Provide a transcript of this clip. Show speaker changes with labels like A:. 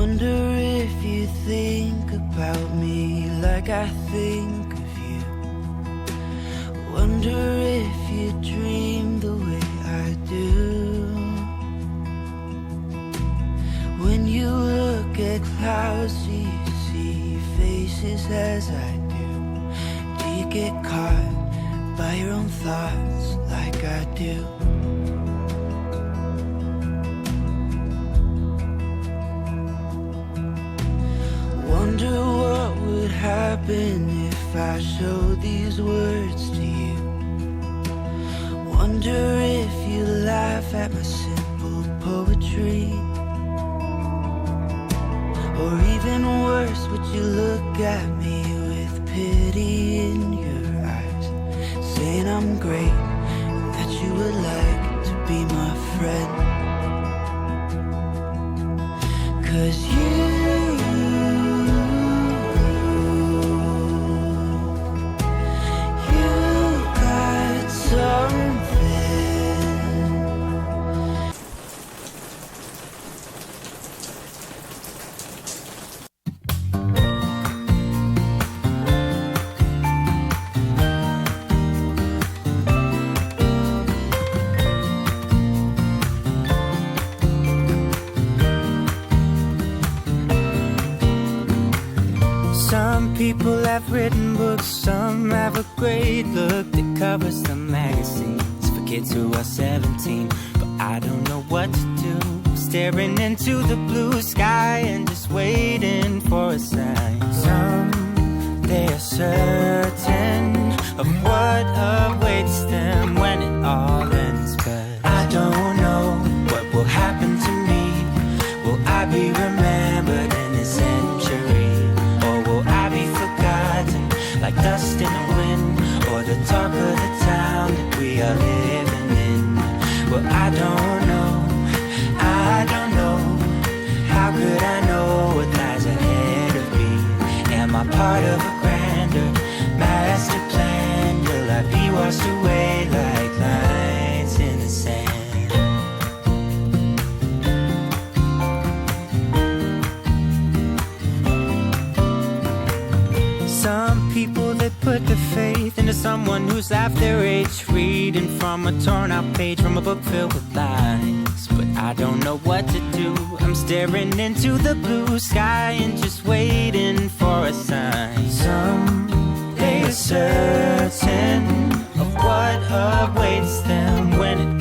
A: Wonder if you think about me like I think of you. Wonder if you dream the way I do. When you look at clouds, do you see faces as I do? Do you get caught by your own thoughts like I do? Wonder what would happen if I showed these words to you. Wonder if you laugh at my simple poetry. Or even worse, would you look at me with pity in your eyes, saying I'm great and that you would like to be my friend? 'Cause you got something. Some people have written books, some have a great look that covers the magazines for kids who are 17. But I don't know what to do, staring into the blue sky and just waiting for a sign. Some, they are certain of what awaits them when it all ends. But I don't know what will happen to me. Will I be remembered in a century? Like dust in the wind, or the talk of the town that we are living in. Well, I don't know, how could I know what lies ahead of me? Am I part of a grander master plan? Will I be washed away like lines in the sand? Some people that put their faith into someone who's half their age, reading from a torn out page from a book filled with lies. But I don't know what to do. I'm staring into the blue sky and just waiting for a sign. Some, they are certain of what awaits them when it